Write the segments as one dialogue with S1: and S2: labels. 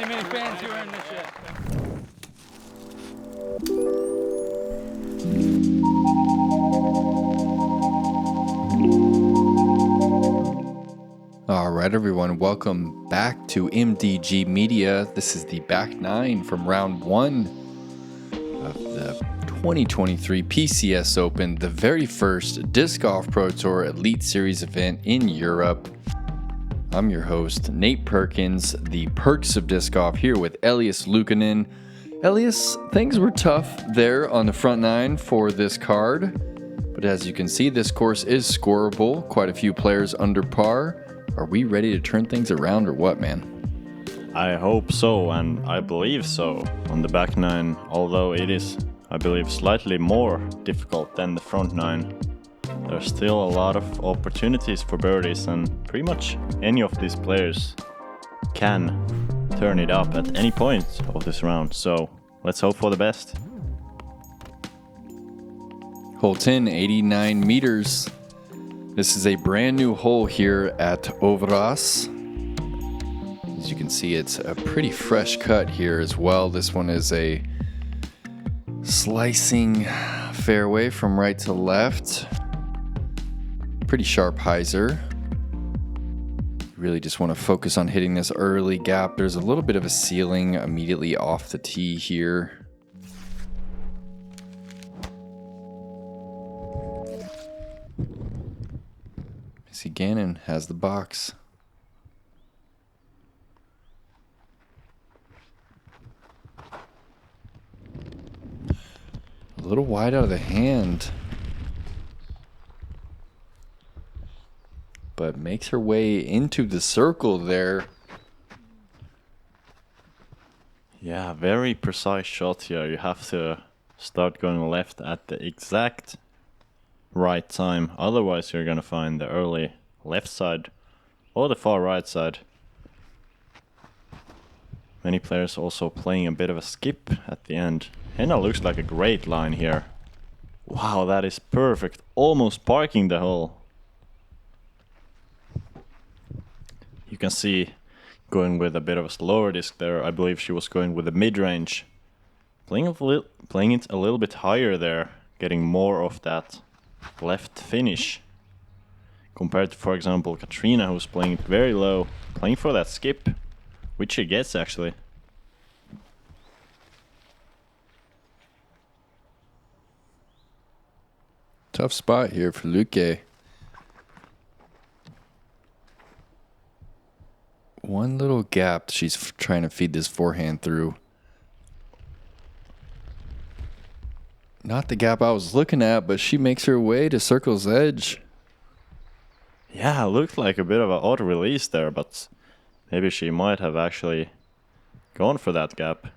S1: many fans who are in this shit.
S2: All right, everyone, welcome back to MDG Media. This is the back nine from round one of the 2023 PCS Open, the very first Disc Golf Pro Tour Elite Series event in Europe. I'm your host, Nate Perkins, the Perks of Disc Golf, here with Elias Luukkonen. Elias, things were tough there on the front nine for this card, but as you can see, this course is scoreable, quite a few players under par. Are we ready to turn things around or what, man?
S3: I hope so, and I believe so on the back nine, although it is, I believe, slightly more difficult than the front nine. There's still a lot of opportunities for birdies, and pretty much any of these players can turn it up at any point of this round, so let's hope for the best.
S2: Hole 10, 89 meters. This is a brand new hole here at Øverås. As you can see, it's a pretty fresh cut here as well. This one is a slicing fairway from right to left. Pretty sharp hyzer. Really just want to focus on hitting this early gap. There's a little bit of a ceiling immediately off the tee here. Missy Gannon has the box. A little wide out of the hand, but makes her way into the circle there.
S3: Yeah, very precise shot here. You have to start going left at the exact right time, otherwise you're gonna find the early left side or the far right side. Many players also playing a bit of a skip at the end. Henna looks like a great line here. Wow, that is perfect, almost parking the hole. You can see going with a bit of a slower disc there. I believe she was going with the mid-range, playing it a little bit higher there, getting more of that left finish compared to, for example, Catrina, who's playing it very low, playing for that skip, which she gets actually.
S2: Tough spot here for Lykke. One little gap she's trying to feed this forehand through. Not the gap I was looking at, but she makes her way to circle's edge.
S3: Yeah, looked like a bit of an odd release there, but maybe she might have actually gone for that gap.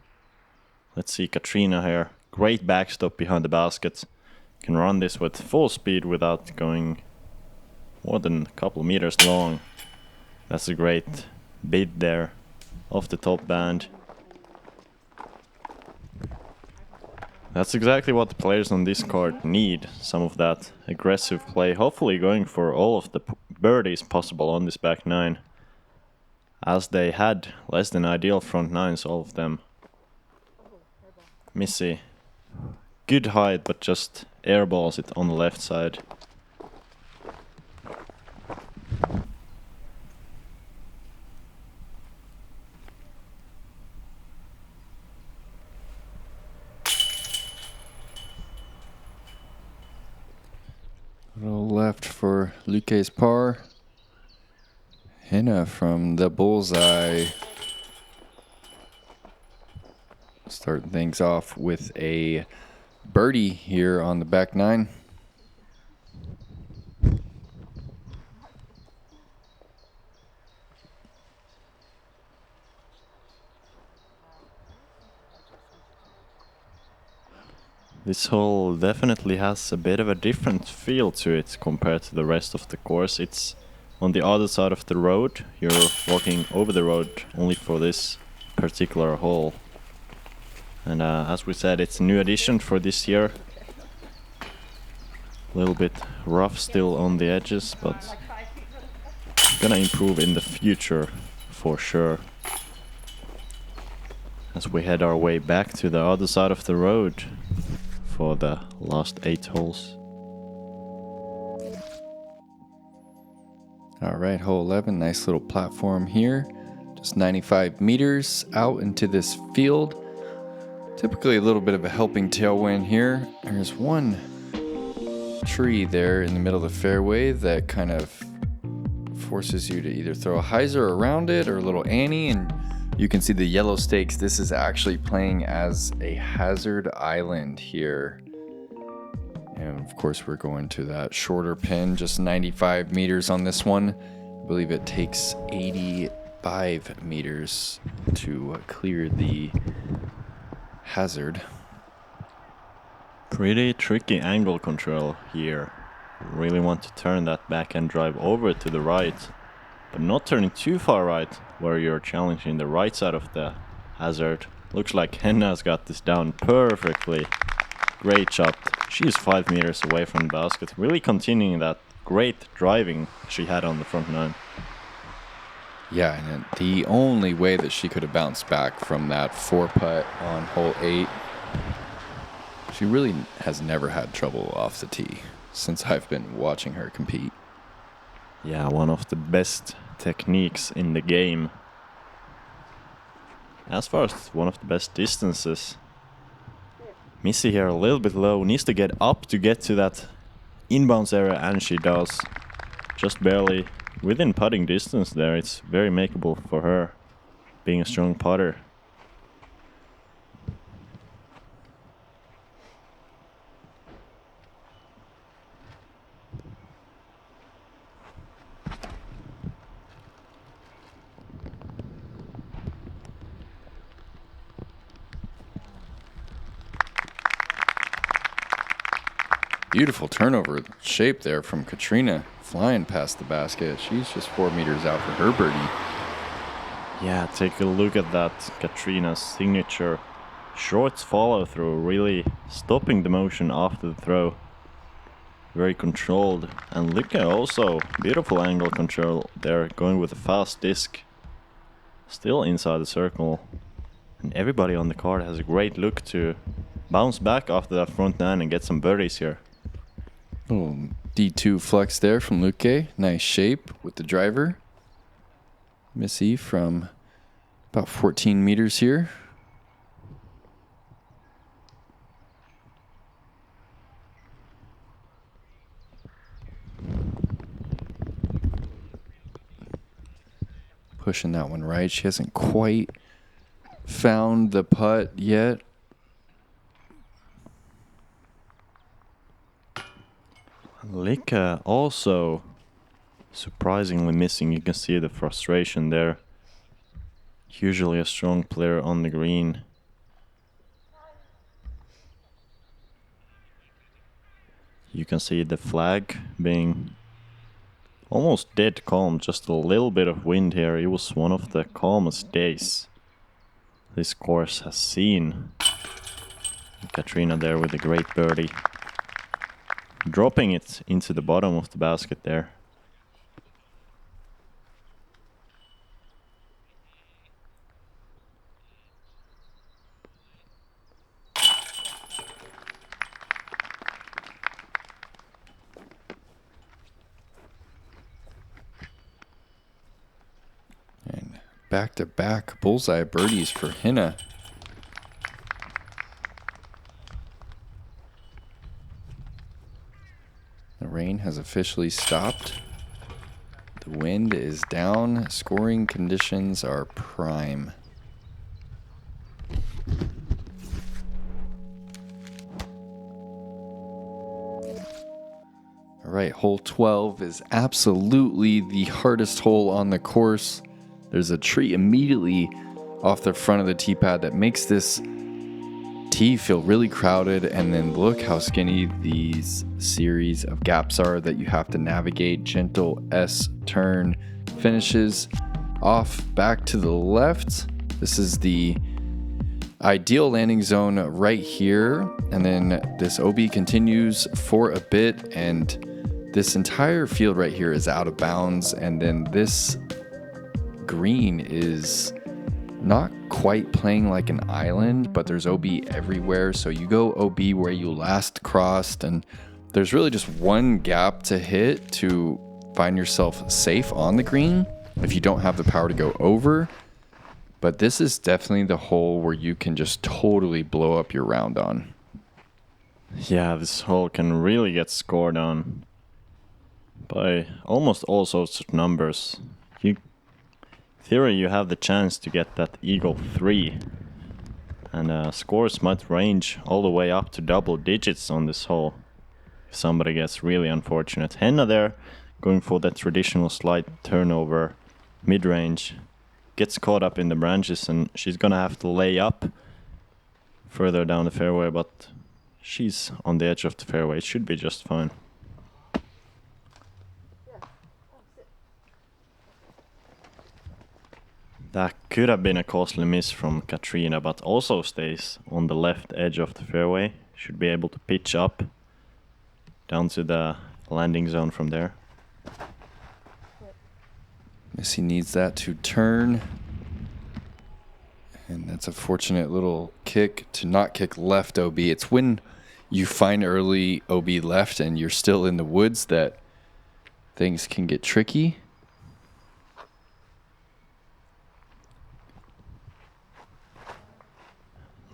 S3: Let's see Catrina here. Great backstop behind the basket. Can run this with full speed without going more than a couple meters long. That's a great bid there off the top band. That's exactly what the players on this card need, some of that aggressive play, hopefully going for all of the birdies possible on this back nine, as they had less than ideal front nines, all of them. Missy, good height, but just airballs it on the left side.
S2: Little left for Lykke's par. Henna from the bullseye. Starting things off with a birdie here on the back nine.
S3: This hole definitely has a bit of a different feel to it compared to the rest of the course. It's on the other side of the road. You're walking over the road only for this particular hole. And as we said, it's a new addition for this year. A little bit rough still on the edges, but gonna improve in the future for sure. as we head our way back to the other side of the road for the last 8 holes.
S2: All right, hole 11, nice little platform here. Just 95 meters out into this field. Typically a little bit of a helping tailwind here. There's one tree there in the middle of the fairway that kind of forces you to either throw a hyzer around it or a little Annie, and you can see the yellow stakes. This is actually playing as a hazard island here. And of course we're going to that shorter pin, just 95 meters on this one. I believe it takes 85 meters to clear the hazard.
S3: Pretty tricky angle control here. Really want to turn that backhand drive over to the right, but not turning too far right where you're challenging the right side of the hazard. Looks like Henna's got this down perfectly. Great shot. She's 5 meters away from the basket, really continuing that great driving she had on the front nine.
S2: Yeah, and the only way that she could have bounced back from that 4-putt on hole 8, she really has never had trouble off the tee since I've been watching her compete.
S3: Yeah, one of the best techniques in the game. As far as one of the best distances. Missy here a little bit low, needs to get up to get to that inbounds area, and she does. Just barely within putting distance there. It's very makeable for her, being a strong putter.
S2: Beautiful turnover shape there from Catrina, flying past the basket. She's just 4 meters out for her birdie.
S3: Yeah, take a look at that. Catrina's signature short follow through, really stopping the motion after the throw. Very controlled. And Lykke also, beautiful angle control there, going with a fast disc. Still inside the circle. And everybody on the card has a great look to bounce back after that front nine and get some birdies here.
S2: Little D2 flex there from Lykke. Nice shape with the driver. Missy from about 14 meters here. Pushing that one right. She hasn't quite found the putt yet.
S3: Lykke also surprisingly missing. You can see the frustration there. Usually a strong player on the green. You can see the flag being almost dead calm, just a little bit of wind here. It was one of the calmest days this course has seen. Catrina there with a great birdie. Dropping it into the bottom of the basket there.
S2: And back-to-back bullseye birdies for Henna. The rain has officially stopped. The wind is down. Scoring conditions are prime. All right, hole 12 is absolutely the hardest hole on the course. There's a tree immediately off the front of the tee pad that makes this tee feel really crowded, and then look how skinny these series of gaps are that you have to navigate. Gentle S turn finishes off back to the left. This is the ideal landing zone right here, and then this OB continues for a bit, and this entire field right here is out of bounds, and then this green is not quite playing like an island, but there's OB everywhere. So you go OB where you last crossed, and there's really just one gap to hit to find yourself safe on the green if you don't have the power to go over. But this is definitely the hole where you can just totally blow up your round on.
S3: Yeah, this hole can really get scored on by almost all sorts of numbers. In theory, you have the chance to get that Eagle 3. And scores might range all the way up to double digits on this hole. If somebody gets really unfortunate. Henna there, going for that traditional slight turnover mid-range. Gets caught up in the branches, and she's gonna have to lay up further down the fairway, but she's on the edge of the fairway. It should be just fine. That could have been a costly miss from Catrina, but also stays on the left edge of the fairway. Should be able to pitch up down to the landing zone from there.
S2: Missy needs that to turn. And that's a fortunate little kick to not kick left OB. It's when you find early OB left and you're still in the woods that things can get tricky.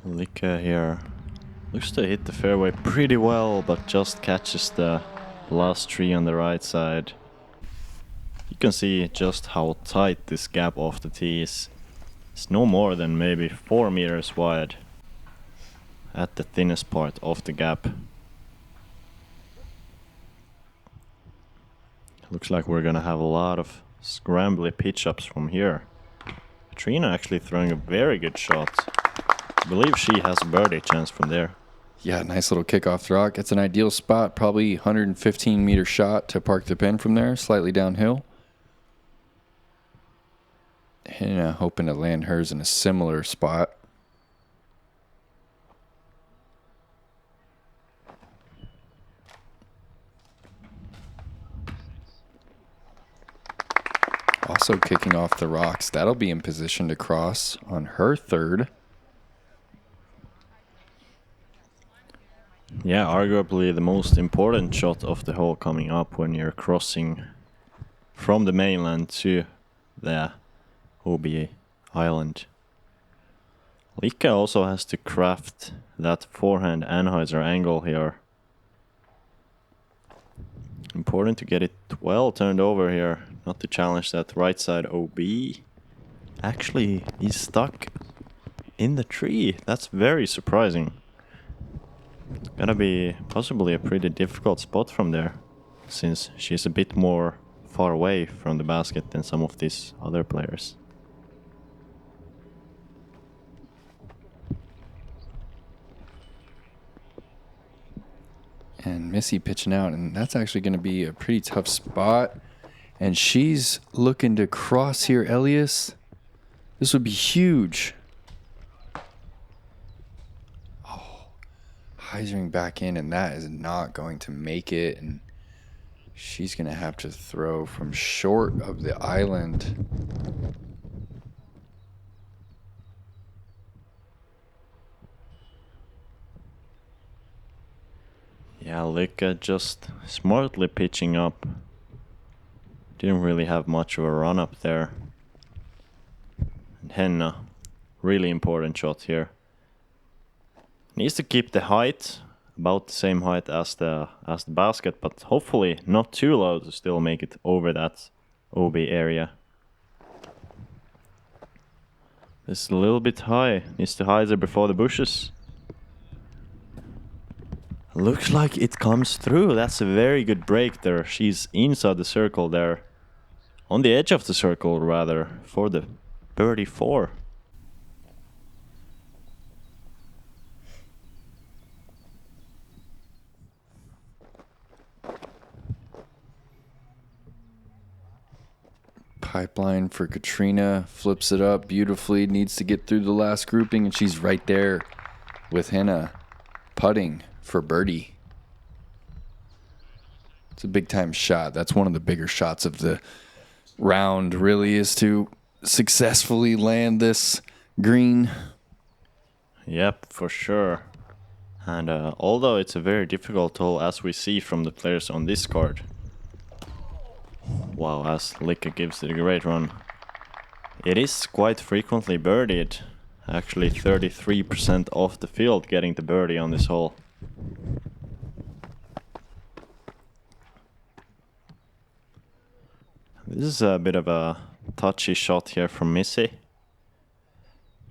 S3: Lykke here looks to hit the fairway pretty well, but just catches the last tree on the right side. You can see just how tight this gap off the tee is. It's no more than maybe 4 meters wide at the thinnest part of the gap. Looks like we're gonna have a lot of scrambly pitch-ups from here. Catrina actually throwing a very good shot. I believe she has a birdie chance from there.
S2: Yeah, nice little kick off the rock. It's an ideal spot, probably 115 meter shot to park the pin from there, slightly downhill. Henna hoping to land hers in a similar spot. Also kicking off the rocks. That'll be in position to cross on her third.
S3: Yeah, arguably the most important shot of the hole coming up when you're crossing from the mainland to the OB island. Lykke also has to craft that forehand Anheuser angle here. Important to get it well turned over here, not to challenge that right side OB. Actually, he's stuck in the tree. That's very surprising. Gonna be possibly a pretty difficult spot from there, since she's a bit more far away from the basket than some of these other players.
S2: And Missy pitching out, and that's actually going to be a pretty tough spot. And she's looking to cross here, Elias. This would be huge. Oh, hyzering back in, and that is not going to make it. And she's going to have to throw from short of the island.
S3: Yeah, Lykke just smartly pitching up. Didn't really have much of a run up there. And Henna, really important shot here. Needs to keep the height about the same height as the basket, but hopefully not too low to still make it over that OB area. This is a little bit high. Needs to hyzer before the bushes. Looks like it comes through. That's a very good break there. She's inside the circle there. On the edge of the circle, rather, for the birdie 4.
S2: Pipeline for Catrina. Flips it up beautifully. Needs to get through the last grouping, and she's right there with Henna putting for birdie. It's a big time shot. That's one of the bigger shots of the round, really, is to successfully land this green.
S3: Yep, for sure. And although it's a very difficult hole, as we see from the players on this card. Wow, as Lykke gives it a great run. It is quite frequently birdied. Actually 33% of the field getting the birdie on this hole. This is a bit of a touchy shot here from Missy.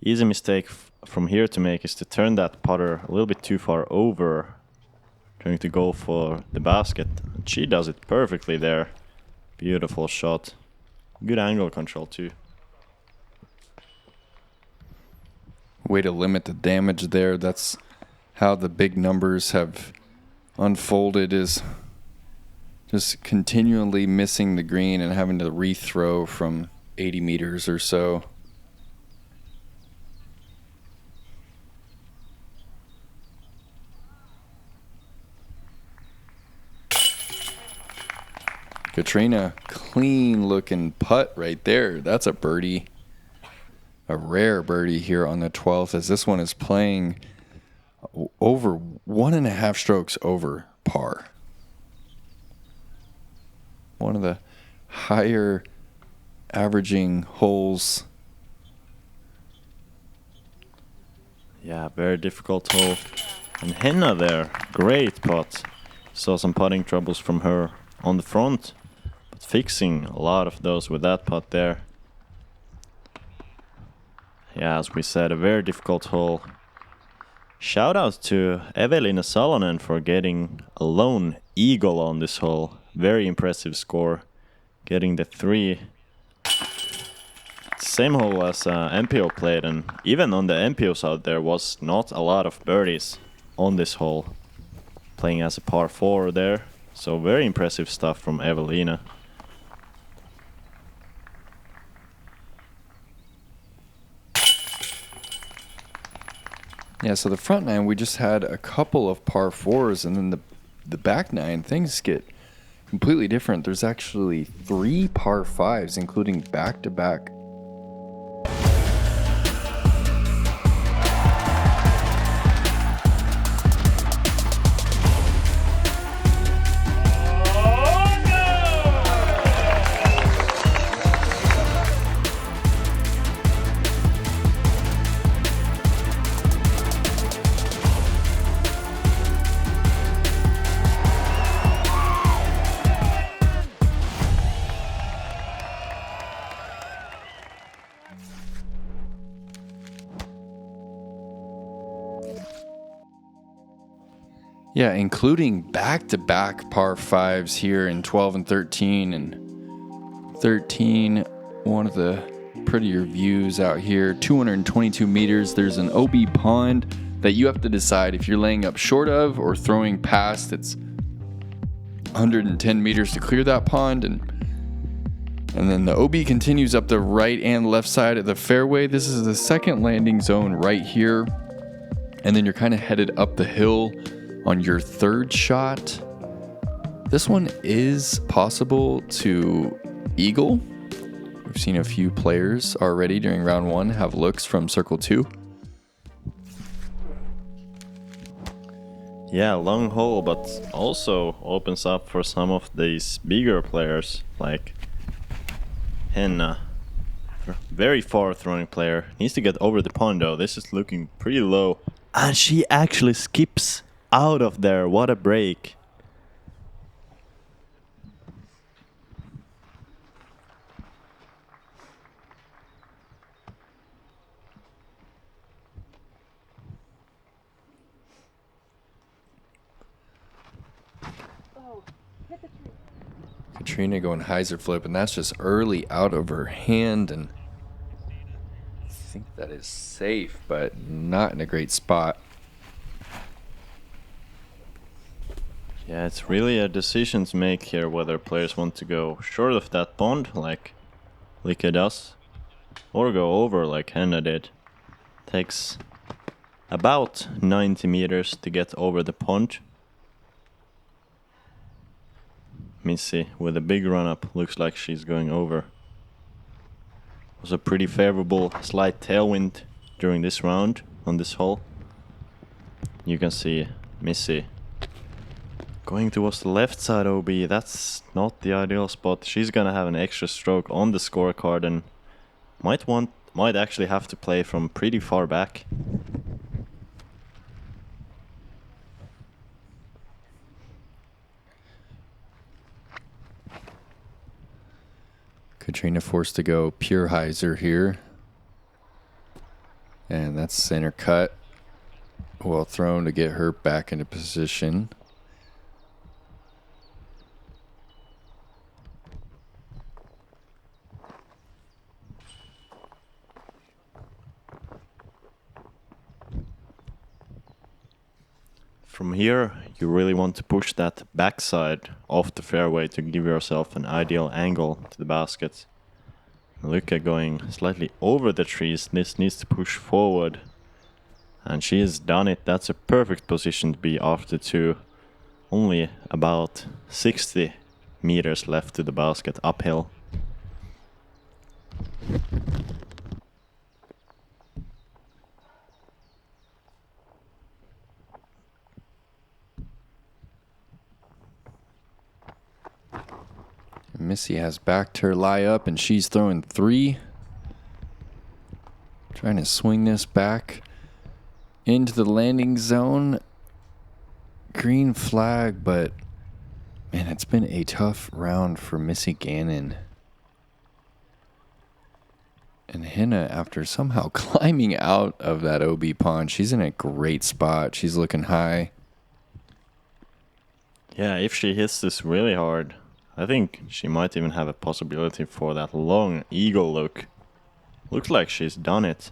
S3: Easy mistake from here to make is to turn that putter a little bit too far over, trying to go for the basket. And she does it perfectly there. Beautiful shot. Good angle control too.
S2: Way to limit the damage there. That's how the big numbers have unfolded, is just continually missing the green and having to rethrow from 80 meters or so. Catrina, clean looking putt right there. That's a birdie. A rare birdie here on the 12th, as this one is playing over 1.5 strokes over par. One of the higher averaging holes.
S3: Yeah, very difficult hole. And Henna there, great putt. Saw some putting troubles from her on the front, but fixing a lot of those with that putt there. Yeah, as we said, a very difficult hole. Shout out to Evelina Salonen for getting a lone eagle on this hole. Very impressive score, getting the 3. Same hole as MPO played, and even on the MPOs out there was not a lot of birdies on this hole. Playing as a par 4 there, so very impressive stuff from Evelina.
S2: Yeah, so the front 9, we just had a couple of par 4s, and then the back 9, things get completely different. There's actually 3 par 5s, including back-to-back. Yeah, including back-to-back par 5s here in 12 and 13. And 13, one of the prettier views out here, 222 meters. There's an OB pond that you have to decide if you're laying up short of or throwing past. It's 110 meters to clear that pond. And then the OB continues up the right and left side of the fairway. This is the second landing zone right here. And then you're kind of headed up the hill on your third shot. This one is possible to eagle. We've seen a few players already during round 1 have looks from circle 2.
S3: Yeah, long hole, but also opens up for some of these bigger players like Henna. Very far throwing player. Needs to get over the pond though. This is looking pretty low. And she actually skips out of there. What a break.
S2: Catrina going hyzer flip, and that's just early out of her hand, and I think that is safe, but not in a great spot.
S3: Yeah, it's really a decision to make here whether players want to go short of that pond like Lykke does, or go over like Henna did. Takes about 90 meters to get over the pond. Missy with a big run up, looks like she's going over. Was a pretty favorable slight tailwind during this round on this hole. You can see Missy going towards the left side OB. That's not the ideal spot. She's gonna have an extra stroke on the scorecard and might actually have to play from pretty far back.
S2: Catrina forced to go pure hyzer here. And that's center cut. Well thrown to get her back into position.
S3: From here, you really want to push that backside off the fairway to give yourself an ideal angle to the basket. Lykke going slightly over the trees. This needs to push forward. And she has done it. That's a perfect position to be after two. Only about 60 meters left to the basket uphill.
S2: Missy has backed her lie up and she's throwing three. Trying to swing this back into the landing zone. Green flag, but man, it's been a tough round for Missy Gannon. And Henna, after somehow climbing out of that OB pond, she's in a great spot. She's looking high.
S3: Yeah, if she hits this really hard, I think she might even have a possibility for that long eagle look. Looks like she's done it.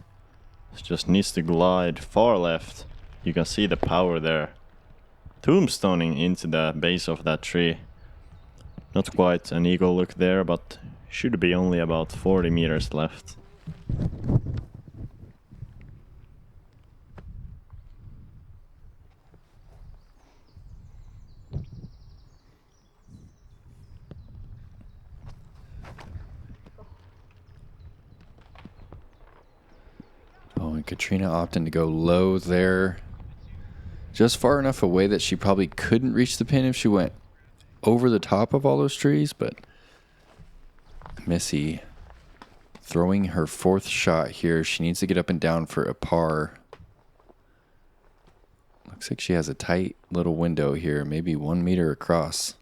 S3: She just needs to glide far left. You can see the power there. Tombstoning into the base of that tree. Not quite an eagle look there, but should be only about 40 meters left.
S2: Oh, and Catrina opting to go low there. Just far enough away that she probably couldn't reach the pin if she went over the top of all those trees, but Missy throwing her fourth shot here. She needs to get up and down for a par. Looks like she has a tight little window here, maybe 1 meter across.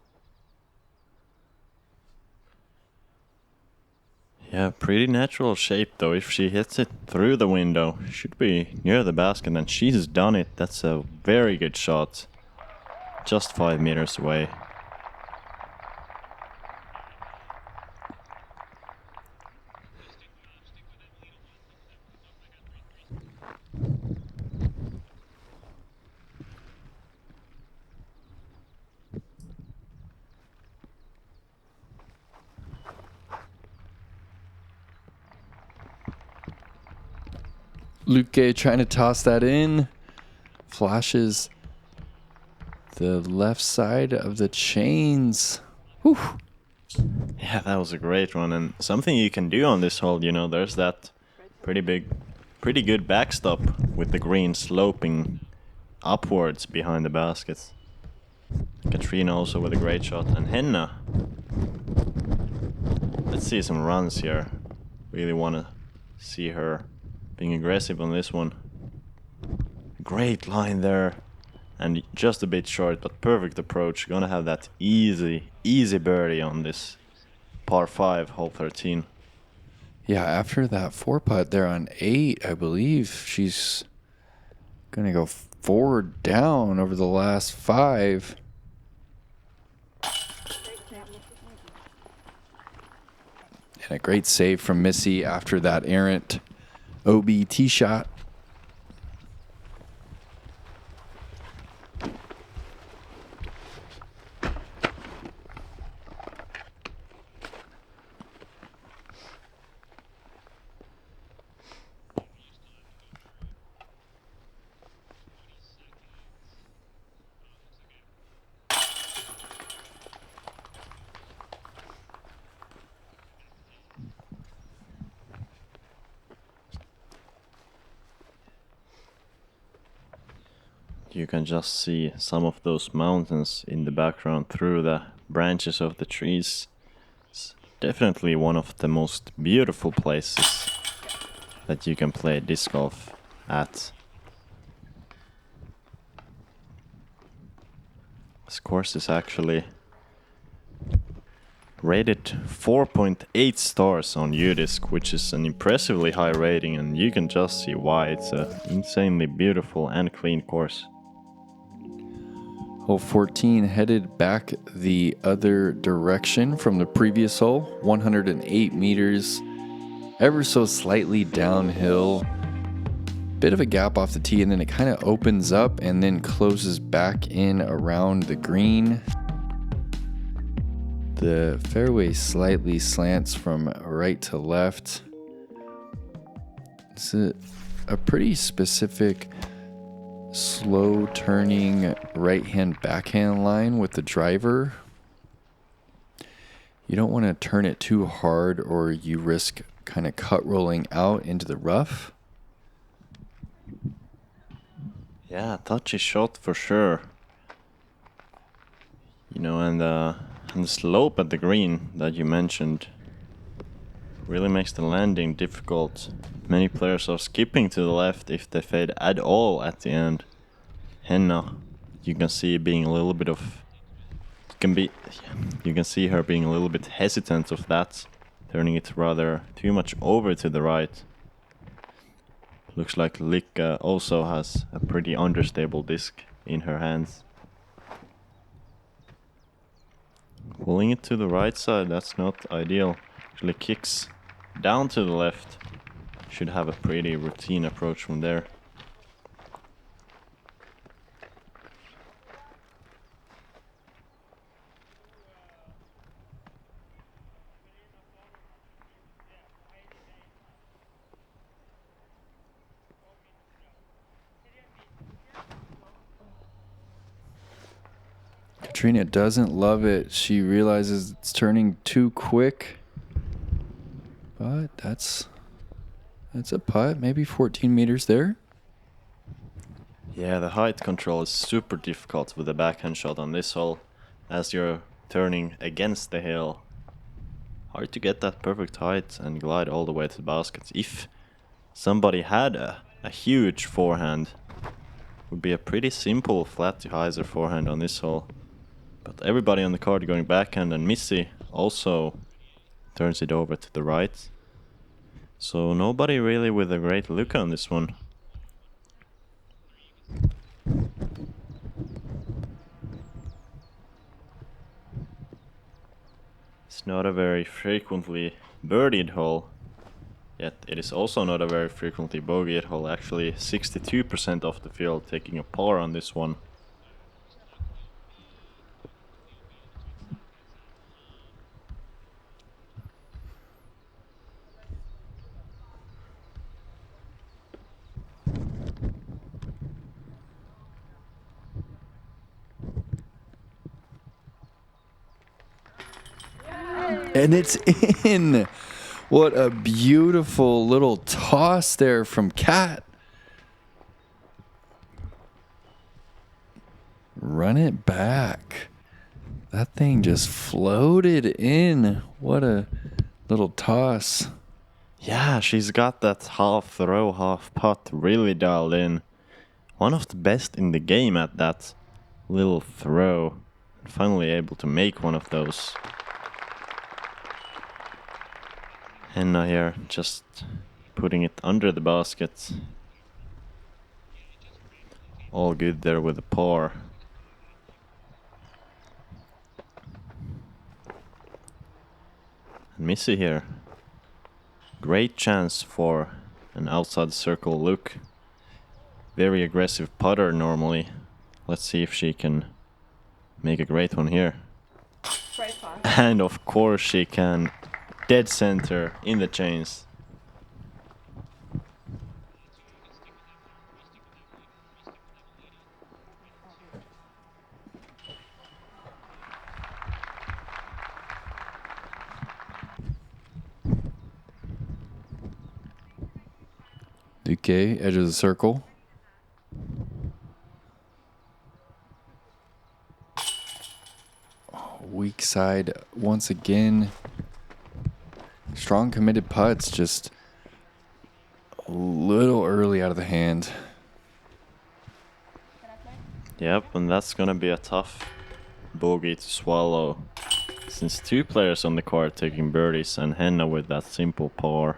S3: Yeah, pretty natural shape though. If she hits it through the window, should be near the basket, and she's done it. That's a very good shot. Just 5 meters away.
S2: Lykke trying to toss that in. Flashes the left side of the chains. Whew.
S3: Yeah, that was a great one, and something you can do on this hole, you know, there's that pretty good backstop with the green sloping upwards behind the baskets. Catrina also with a great shot, and Henna. Let's see some runs here. Really want to see her being aggressive on this one. Great line there. And just a bit short, but perfect approach. Gonna have that easy birdie on this par 5, hole 13.
S2: Yeah, after that 4-putt there on 8, I believe she's going to go 4 down over the last 5. And a great save from Missy after that errant OB tee shot.
S3: You can just see some of those mountains in the background through the branches of the trees. It's definitely one of the most beautiful places that you can play disc golf at. This course is actually rated 4.8 stars on UDisc, which is an impressively high rating, and you can just see why. It's an insanely beautiful and clean course.
S2: Hole 14 headed back the other direction from the previous hole, 108 meters, ever so slightly downhill. Bit of a gap off the tee, and then it kind of opens up and then closes back in around the green. The fairway slightly slants from right to left. It's a pretty specific slow turning right hand backhand line with the driver. You don't want to turn it too hard or you risk kind of cut rolling out into the rough.
S3: Yeah, touchy shot for sure. You know, and the slope at the green that you mentioned really makes the landing difficult. Many players are skipping to the left if they fade at all at the end. Henna, you can see being a little bit of... You can see her being a little bit hesitant of that, turning it rather too much over to the right. Looks like Lykke also has a pretty understable disc in her hands. Pulling it to the right side, that's not ideal. Actually kicks down to the left. Should have a pretty routine approach from there.
S2: Catrina doesn't love it. She realizes it's turning too quick. But that's a putt, maybe 14 meters there.
S3: Yeah, the height control is super difficult with the backhand shot on this hole, as you're turning against the hill. Hard to get that perfect height and glide all the way to the basket. If somebody had a huge forehand, it would be a pretty simple flat to hyzer forehand on this hole. But everybody on the card going backhand, and Missy also turns it over to the right. So nobody really with a great look on this one. It's not a very frequently birdied hole, yet it is also not a very frequently bogeyed hole. Actually 62% of the field taking a par on this one.
S2: And it's in. What a beautiful little toss there from Cat. Run it back. That thing just floated in. What a little toss.
S3: Yeah, she's got that half throw, half putt really dialed in. One of the best in the game at that little throw. Finally able to make one of those. Henna here, just putting it under the basket. All good there with the par. And Missy here. Great chance for an outside circle look. Very aggressive putter normally. Let's see if she can make a great one here. And of course she can. Dead center in the chains.
S2: Lykke, edge of the circle. side once again. Strong committed putts, just a little early out of the hand.
S3: Yep, and that's gonna be a tough bogey to swallow, since two players on the court taking birdies and Henna with that simple par.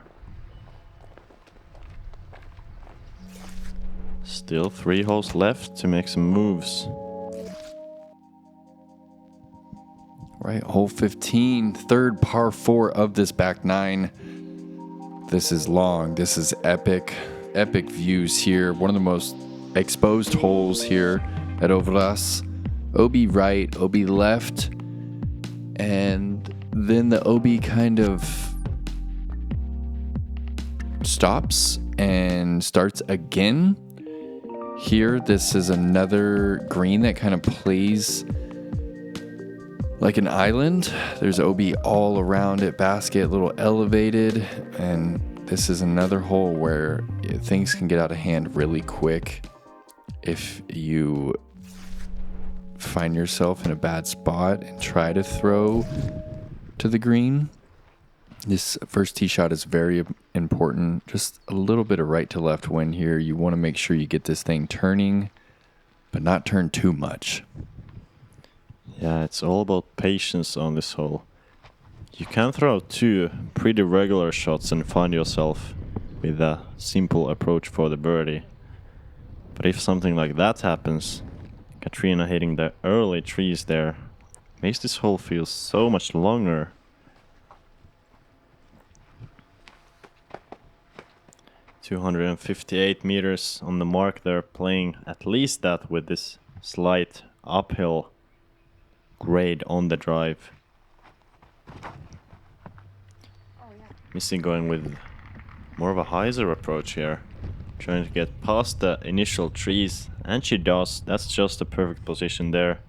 S3: Still 3 holes left to make some moves.
S2: Right, hole 15, third par 4 of this back 9. This is long, this is epic. Epic views here. One of the most exposed holes here at Øverås. OB right, OB left, and then the OB kind of stops and starts again. Here, this is another green that kind of plays like an island. There's OB all around it, basket a little elevated, and this is another hole where things can get out of hand really quick if you find yourself in a bad spot and try to throw to the green. This first tee shot is very important. Just a little bit of right to left wind here. You want to make sure you get this thing turning, but not turn too much.
S3: Yeah, it's all about patience on this hole. You can throw 2 pretty regular shots and find yourself with a simple approach for the birdie. But if something like that happens, Catrina hitting the early trees there makes this hole feel so much longer. "258 meters on the mark there, playing at least that with this slight uphill grade on the drive. Missy going with more of a hyzer approach here, trying to get past the initial trees, and she does. That's just a perfect position there.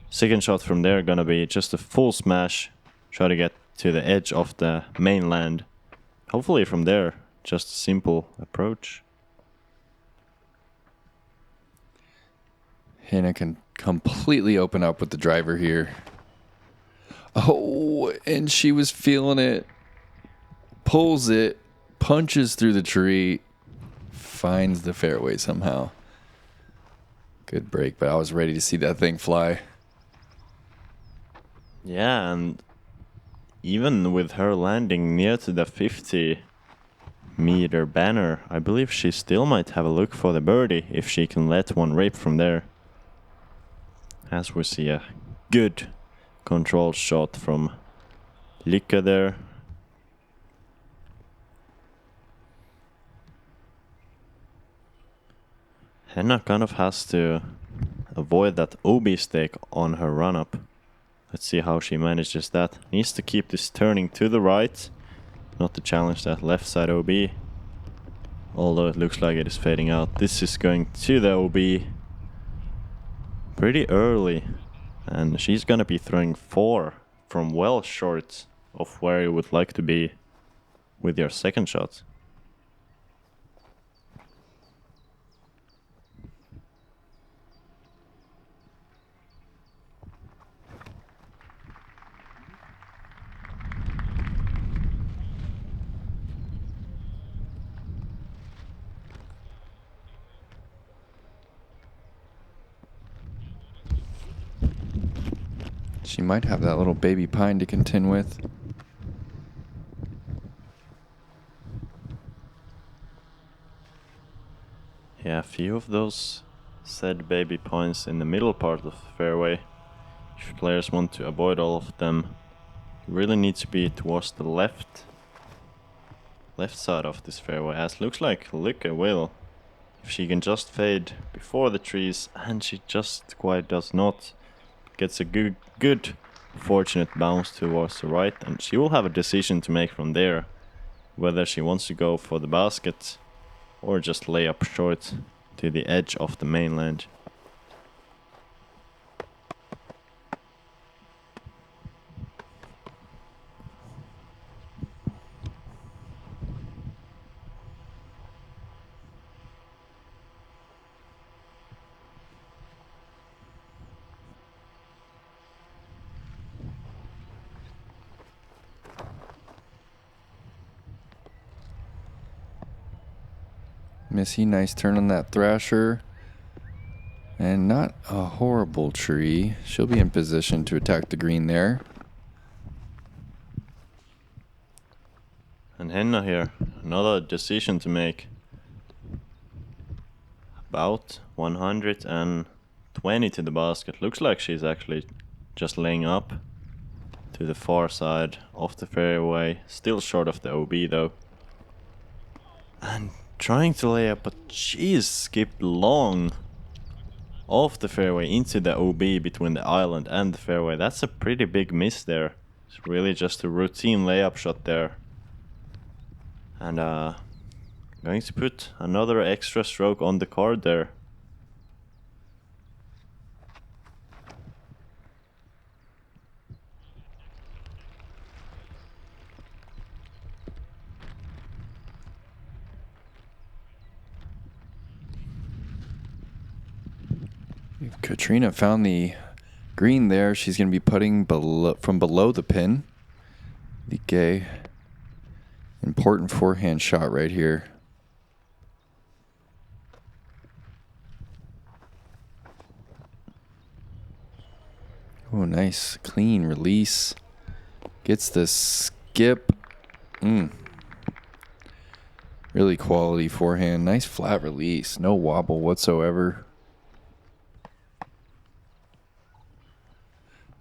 S3: Second shot from there gonna be just a full smash, try to get to the edge of the mainland. Hopefully from there, just a simple approach.
S2: Henna can completely open up with the driver here. Oh, and she was feeling it. Pulls it, punches through the tree, finds the fairway somehow. Good break, but I was ready to see that thing fly.
S3: Yeah, and even with her landing near to the 50-meter banner, I believe she still might have a look for the birdie if she can let one rip from there. As we see a good controlled shot from Lykke there. Henna kind of has to avoid that OB stake on her run-up. Let's see how she manages that. Needs to keep this turning to the right, not to challenge that left side OB. Although it looks like it is fading out. This is going to the OB pretty early, and she's gonna be throwing 4 from well short of where you would like to be with your second shot.
S2: She might have that little baby pine to contend with.
S3: Yeah, a few of those said baby pines in the middle part of the fairway. If players want to avoid all of them, you really need to be towards the left side of this fairway, as looks like Lykke will. If she can just fade before the trees, and she just quite does not. Gets a good fortunate bounce towards the right, and she will have a decision to make from there, whether she wants to go for the basket or just lay up short to the edge of the mainland.
S2: Missy, nice turn on that thrasher. And not a horrible tree. She'll be in position to attack the green there.
S3: And Henna here, another decision to make. About 120 to the basket. Looks like she's actually just laying up to the far side of the fairway. Still short of the OB though. And trying to lay up, but she's skipped long off the fairway into the OB between the island and the fairway. That's a pretty big miss there. It's really just a routine layup shot there. And going to put another extra stroke on the card there.
S2: Catrina found the green there. She's going to be putting from below the pin. Lykke. Important forehand shot right here. Oh, nice. Clean release. Gets the skip. Really quality forehand. Nice flat release. No wobble whatsoever.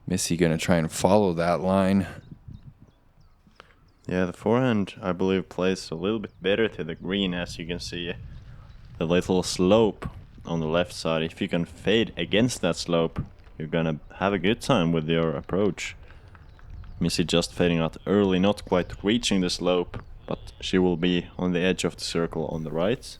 S2: Missy going to try and follow that line.
S3: Yeah, the forehand, I believe, plays a little bit better to the green, as you can see. The little slope on the left side. If you can fade against that slope, you're gonna have a good time with your approach. Missy just fading out early, not quite reaching the slope, but she will be on the edge of the circle on the right.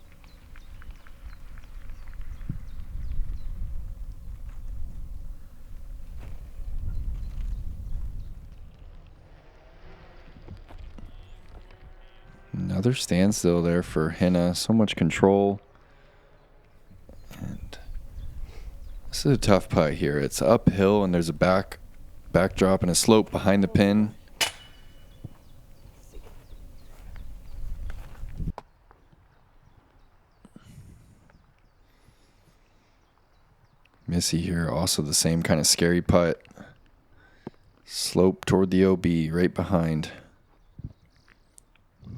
S2: Another standstill there for Henna. So much control. And this is a tough putt here. It's uphill and there's a backdrop and a slope behind the pin. Missy here, also the same kind of scary putt. Slope toward the OB, right behind.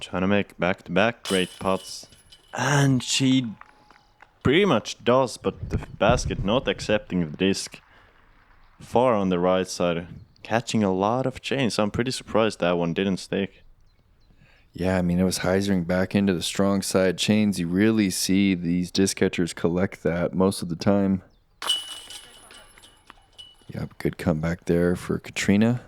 S3: Trying to make back-to-back great putts. And she pretty much does, but the basket not accepting the disc. Far on the right side, catching a lot of chains. I'm pretty surprised that one didn't stick.
S2: Yeah, I mean, it was hyzering back into the strong side chains. You really see these disc catchers collect that most of the time. Yep, good comeback there for Catrina.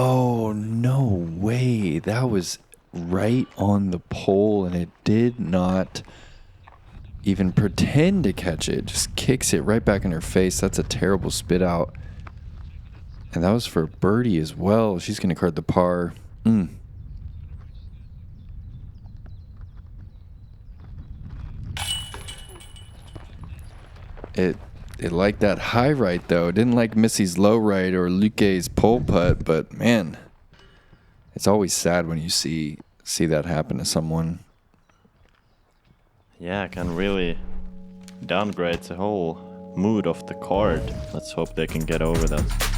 S2: Oh, no way. That was right on the pole, and it did not even pretend to catch it. Just kicks it right back in her face. That's a terrible spit out. And that was for birdie as well. She's going to card the par. It liked that high right, though. It didn't like Missy's low right or Lykke's pole putt, but man, it's always sad when you see that happen to someone.
S3: Yeah, can really downgrade the whole mood of the card. Let's hope they can get over that.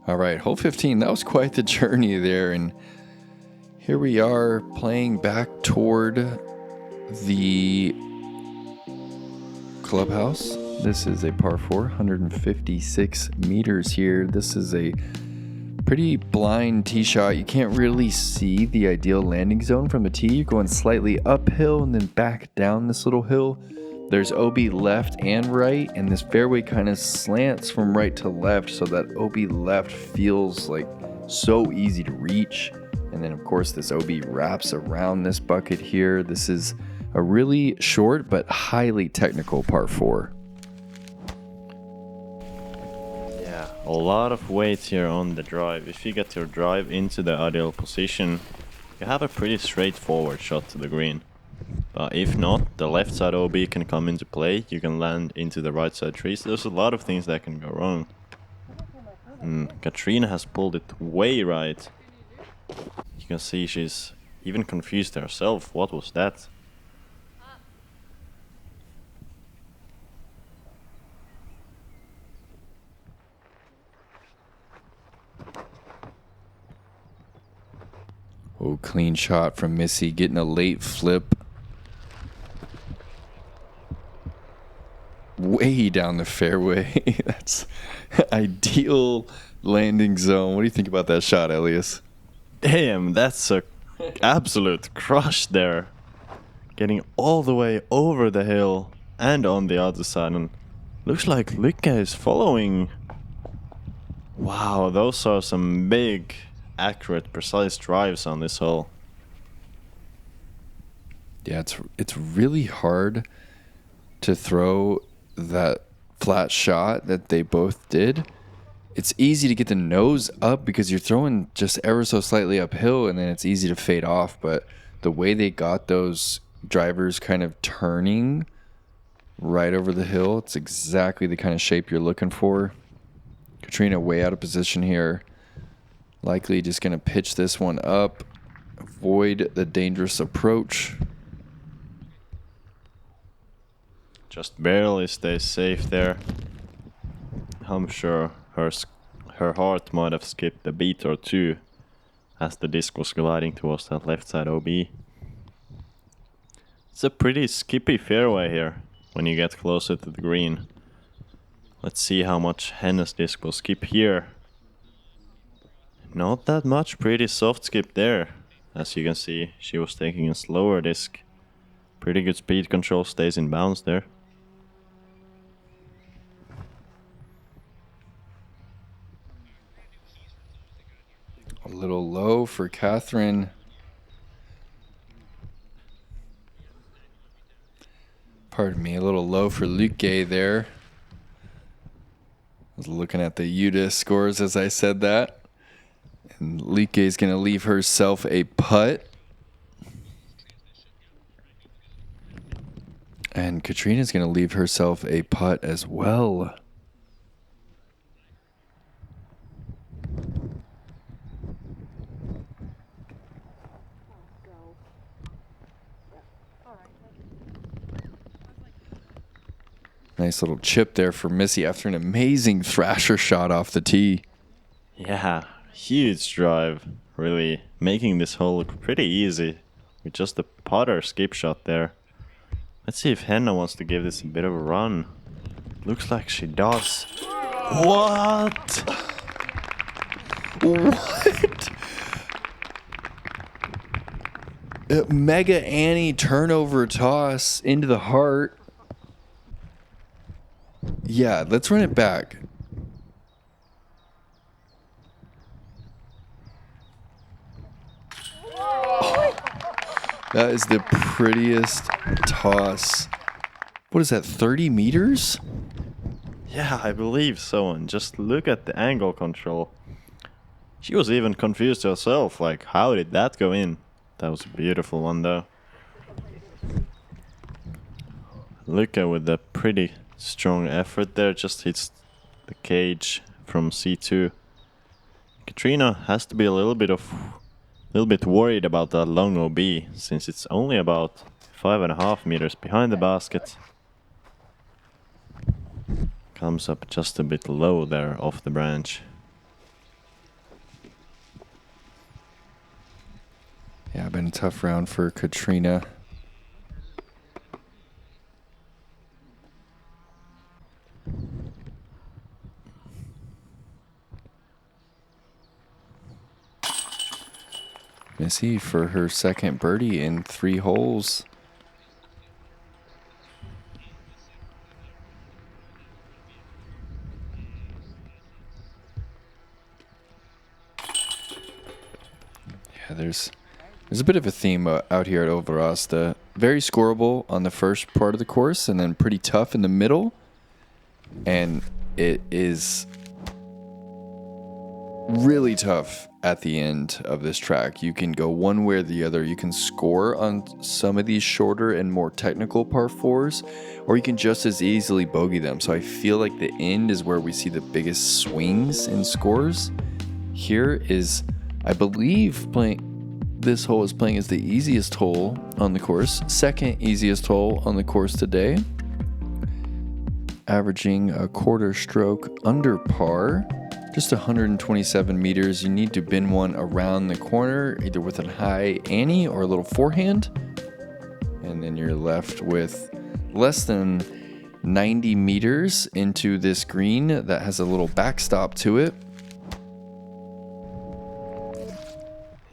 S2: All right, hole 15, that was quite the journey there. And here we are playing back toward the clubhouse. This is a par 4, 156 meters here. This is a pretty blind tee shot. You can't really see the ideal landing zone from the tee. You're going slightly uphill and then back down this little hill. There's OB left and right, and this fairway kind of slants from right to left, so that OB left feels like so easy to reach. And then of course this OB wraps around this bucket here. This is a really short but highly technical par 4.
S3: Yeah, a lot of weight here on the drive. If you get your drive into the ideal position, you have a pretty straightforward shot to the green. But if not, the left side OB can come into play. You can land into the right side trees. There's a lot of things that can go wrong. And Catrina has pulled it way right. You can see she's even confused herself. What was that?
S2: Oh, clean shot from Missy, getting a late flip. Way down the fairway. That's ideal landing zone. What do you think about that shot, Elias?
S3: Damn, that's a absolute crush there. Getting all the way over the hill and on the other side. And looks like Lykke is following. Wow, those are some big, accurate, precise drives on this hole.
S2: Yeah, it's really hard to throw that flat shot that they both did. It's easy to get the nose up because you're throwing just ever so slightly uphill, and then it's easy to fade off. But the way they got those drivers kind of turning right over the hill, it's exactly the kind of shape you're looking for. Catrina way out of position here. Likely just going to pitch this one up, avoid the dangerous approach.
S3: Just barely stays safe there. I'm sure her heart might have skipped a beat or two as the disc was gliding towards that left side OB. It's a pretty skippy fairway here when you get closer to the green. Let's see how much Henna's disc will skip here. Not that much, pretty soft skip there. As you can see, she was taking a slower disc. Pretty good speed control, stays in bounds there.
S2: A little low for Catherine. Pardon me, a little low for Lykke there. I was looking at the UDIS scores as I said that. And Lykke is going to leave herself a putt. And Catrina's going to leave herself a putt as well. Nice little chip there for Missy after an amazing thrasher shot off the tee.
S3: Yeah, huge drive. Really making this hole look pretty easy with just a putter skip shot there. Let's see if Henna wants to give this a bit of a run. Looks like she does. What?
S2: What? Mega Annie turnover toss into the heart. Yeah, let's run it back. Oh, that is the prettiest toss. What is that, 30 meters?
S3: Yeah, I believe so. And just look at the angle control. She was even confused herself. Like, how did that go in? That was a beautiful one, though. Lykke with a pretty strong effort there. Just hits the cage from C2. Catrina has to be a little bit worried about that long OB, since it's only about 5.5 meters behind the basket. Comes up just a bit low there off the branch.
S2: Yeah, been a tough round for Catrina. Missy for her second birdie in 3 holes. Yeah, there's a bit of a theme out here at Øverås. The very scoreable on the first part of the course, and then pretty tough in the middle. And it is really tough at the end of this track. You can go one way or the other. You can score on some of these shorter and more technical par fours, or you can just as easily bogey them. So I feel like the end is where we see the biggest swings in scores. Here is, I believe, this hole is playing as the easiest hole on the course, second easiest hole on the course today, averaging a quarter stroke under par, just 127 meters. You need to bin one around the corner, either with a high ante or a little forehand, and then you're left with less than 90 meters into this green that has a little backstop to it.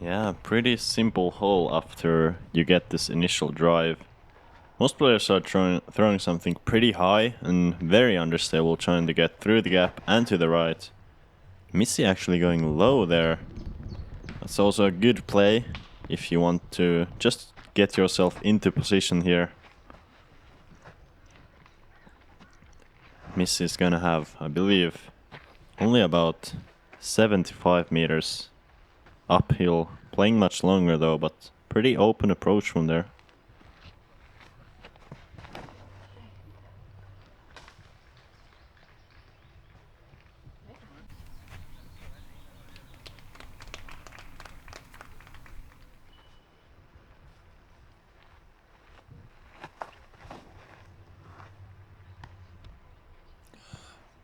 S3: Yeah, pretty simple hole after you get this initial drive. Most players are throwing something pretty high and very understable, trying to get through the gap and to the right. Missy actually going low there. That's also a good play if you want to just get yourself into position here. Missy is gonna have, I believe, only about 75 meters uphill, playing much longer though, but pretty open approach from there.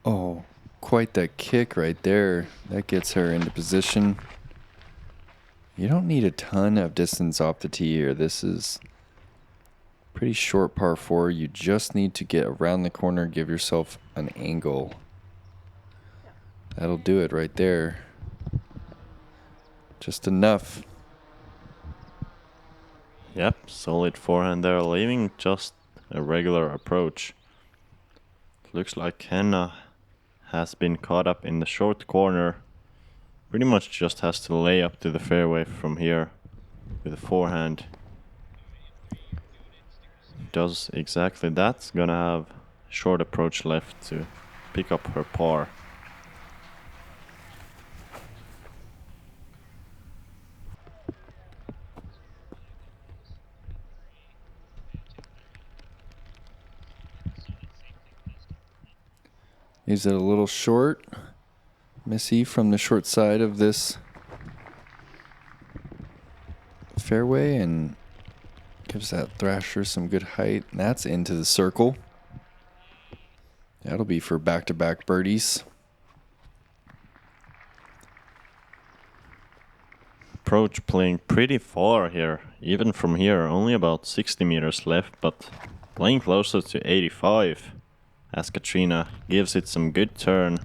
S2: Oh, quite the kick right there. That gets her into position. You don't need a ton of distance off the tee here. This is pretty short par 4. You just need to get around the corner, give yourself an angle. That'll do it right there. Just enough.
S3: Yep, solid forehand there, leaving just a regular approach. Looks like Henna has been caught up in the short corner. Pretty much just has to lay up to the fairway from here with a forehand. Does exactly that. Gonna have short approach left to pick up her par.
S2: Is it a little short? Missy from the short side of this fairway and gives that Thrasher some good height. And that's into the circle. That'll be for back-to-back birdies.
S3: Approach playing pretty far here, even from here, only about 60 meters left, but playing closer to 85 as Catrina gives it some good turn.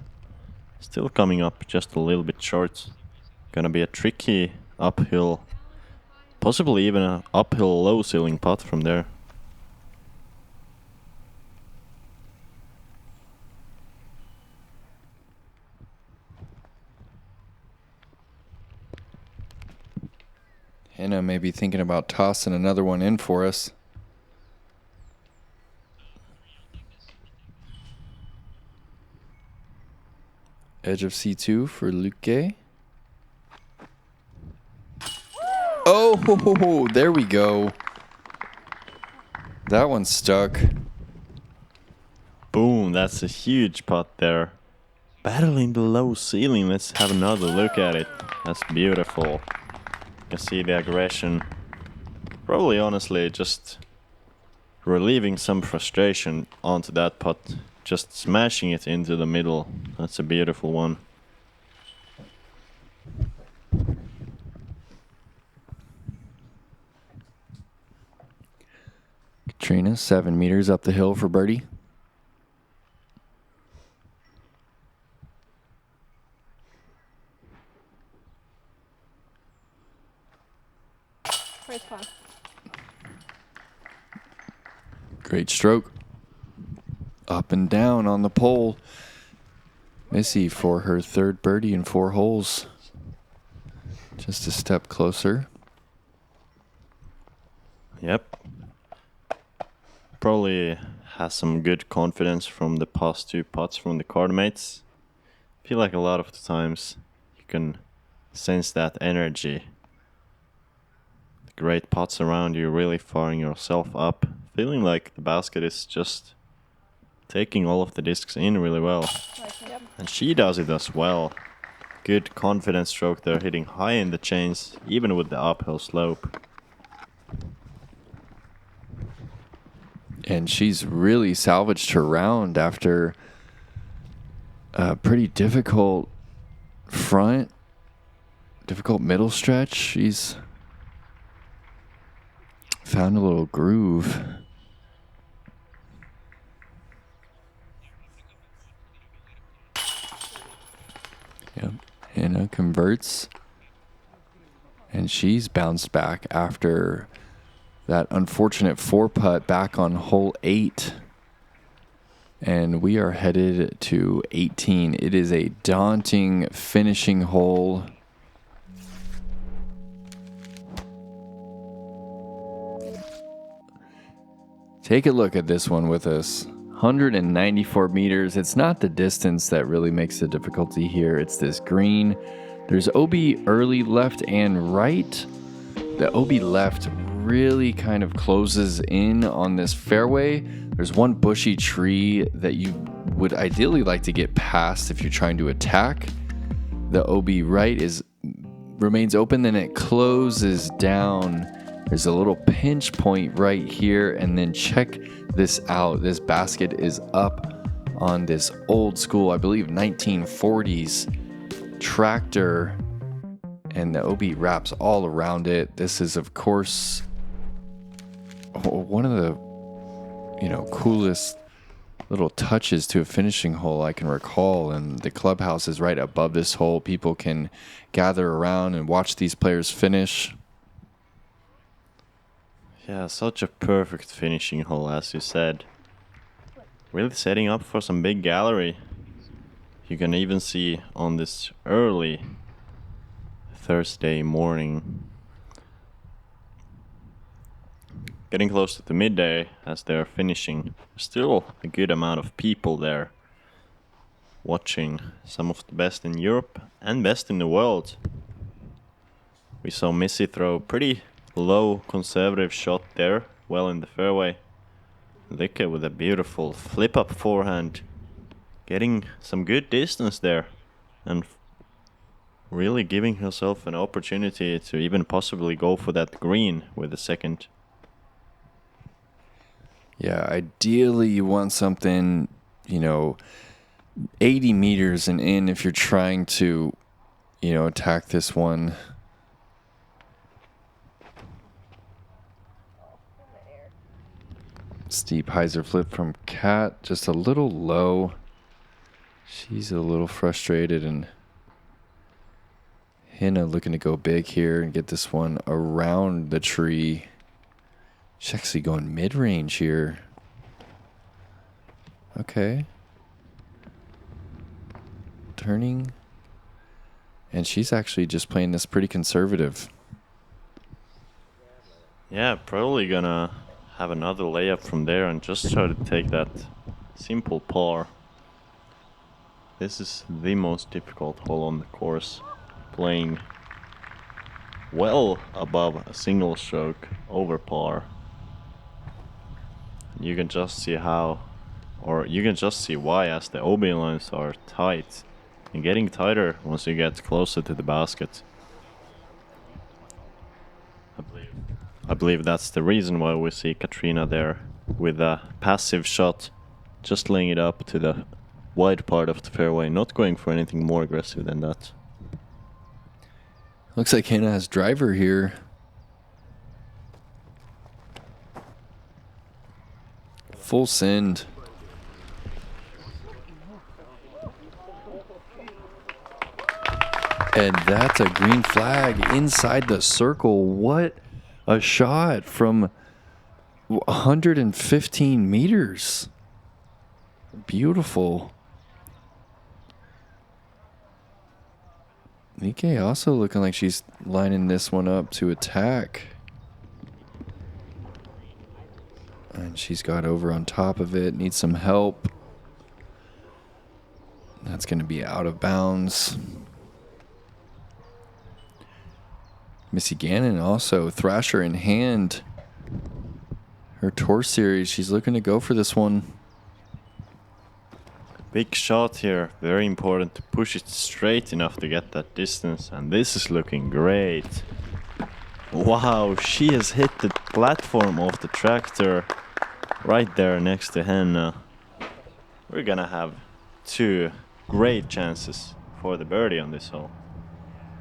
S3: Still coming up just a little bit short. Gonna be a tricky uphill, possibly even an uphill low ceiling putt from there.
S2: Henna may be thinking about tossing another one in for us. Edge of C2 for Lykke. Oh, there we go. That one stuck.
S3: Boom, that's a huge putt there. Battling the low ceiling, let's have another look at it. That's beautiful. You can see the aggression. Probably honestly just relieving some frustration onto that putt. Just smashing it into the middle. That's a beautiful one.
S2: Catrina, 7 meters up the hill for birdie.
S1: First one.
S2: Great stroke. Up and down on the pole. Missy for her third birdie in 4 holes. Just a step closer.
S3: Yep. Probably has some good confidence from the past 2 putts from the card mates. Feel like a lot of the times you can sense that energy. Great putts around you, really firing yourself up. Feeling like the basket is just taking all of the discs in really well.
S1: Yep.
S3: And she does it as well. Good confidence stroke there, hitting high in the chains, even with the uphill slope.
S2: And she's really salvaged her round after a pretty difficult front, difficult middle stretch. She's found a little groove. Yep. Henna converts. And she's bounced back after that unfortunate 4-putt back on hole 8. And we are headed to 18. It is a daunting finishing hole. Take a look at this one with us. 194 meters. It's not the distance that really makes the difficulty here. It's this green. There's OB early left and right. The OB left really kind of closes in on this fairway. There's one bushy tree that you would ideally like to get past if you're trying to attack. The OB right remains open, then it closes down. There's a little pinch point right here, and then check this out. This basket is up on this old school, I believe 1940s tractor, and the OB wraps all around it. This is, of course, one of the coolest little touches to a finishing hole I can recall, and the clubhouse is right above this hole. People can gather around and watch these players finish.
S3: Yeah, such a perfect finishing hole, as you said. Really setting up for some big gallery. You can even see on this early Thursday morning, getting close to the midday as they're finishing. There's still a good amount of people there watching some of the best in Europe and best in the world. We saw Missy throw pretty low conservative shot there, well in the fairway. Lykke with a beautiful flip up forehand, getting some good distance there and really giving herself an opportunity to even possibly go for that green with the second.
S2: Yeah, ideally you want something, 80 meters and in if you're trying to, attack this one. Steep hyzer flip from Cat, just a little low. She's a little frustrated, and Henna looking to go big here and get this one around the tree. She's actually going mid-range here. Okay. Turning. And she's actually just playing this pretty conservative.
S3: Yeah, probably gonna have another layup from there and just try to take that simple par. This is the most difficult hole on the course. Playing well above a single stroke over par. You can just see how, or you can just see why, as the OB lines are tight and getting tighter once you get closer to the basket. I believe that's the reason why we see Catrina there with a passive shot, just laying it up to the wide part of the fairway, not going for anything more aggressive than that.
S2: Looks like Henna has driver here. Full send. And that's a green flag inside the circle. What a shot from 115 meters. Beautiful. Lykke also looking like she's lining this one up to attack. And she's got over on top of it. Needs some help. That's going to be out of bounds. Missy Gannon also, Thrasher in hand. Her tour series, she's looking to go for this one.
S3: Big shot here. Very important to push it straight enough to get that distance. And this is looking great. Wow, she has hit the platform of the tractor right there next to Henna. We're gonna have 2 great chances for the birdie on this hole.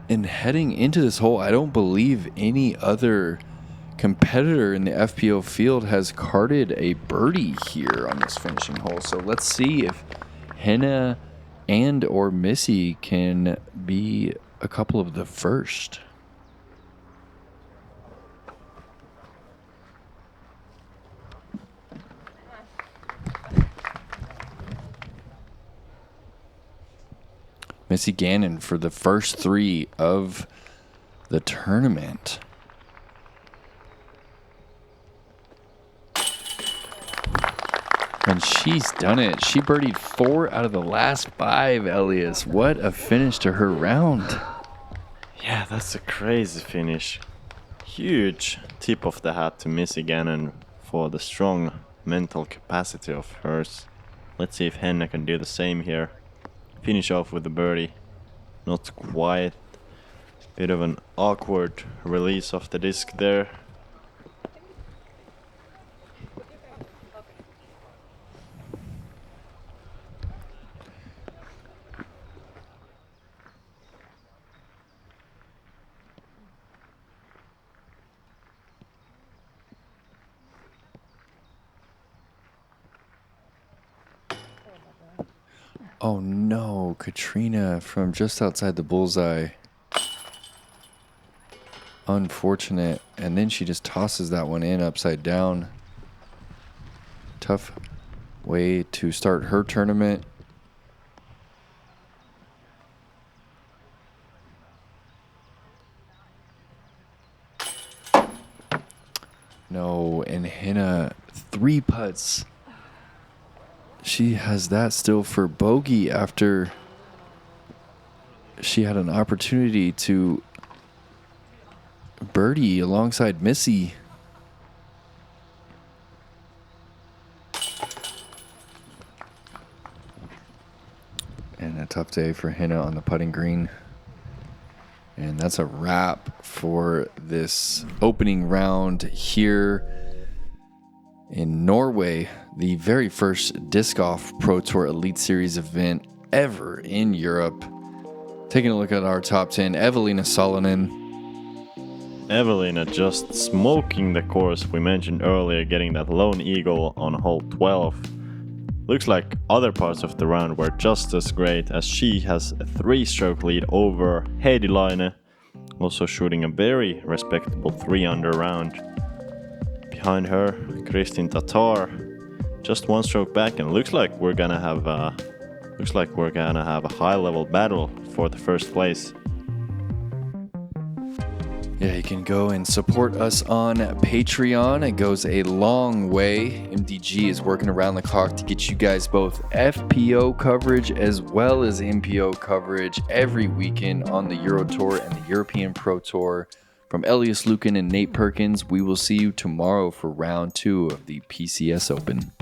S2: And heading into this hole, I don't believe any other competitor in the FPO field has carded a birdie here on this finishing hole. So let's see if Henna and or Missy can be a couple of the first. Missy Gannon for the first 3 of the tournament. And she's done it. She birdied 4 out of the last 5, Elias. What a finish to her round.
S3: Yeah, that's a crazy finish. Huge tip of the hat to Missy Gannon for the strong mental capacity of hers. Let's see if Henna can do the same here. Finish off with the birdie. Not quite. Bit of an awkward release of the disc there.
S2: Oh no, Catrina from just outside the bullseye. Unfortunate. And then she just tosses that one in upside down. Tough way to start her tournament. No, and Henna 3 putts. She has that still for bogey after she had an opportunity to birdie alongside Missy. And a tough day for Henna on the putting green. And that's a wrap for this opening round here in Norway, the very first Disc Golf Pro Tour Elite Series event ever in Europe. Taking a look at our top 10, Evelina Salonen.
S3: Evelina just smoking the course we mentioned earlier, getting that lone eagle on hole 12. Looks like other parts of the round were just as great, as she has a 3-stroke lead over Heidi Laine, also shooting a very respectable 3-under round. Behind her, Kristin Tatar, just 1 stroke back, and looks like we're gonna have a high-level battle for the first place.
S2: Yeah, you can go and support us on Patreon. It goes a long way. MDG is working around the clock to get you guys both FPO coverage as well as MPO coverage every weekend on the Euro Tour and the European Pro Tour. From Elias, Luukkonen, and Nate Perkins, we will see you tomorrow for round 2 of the PCS Open.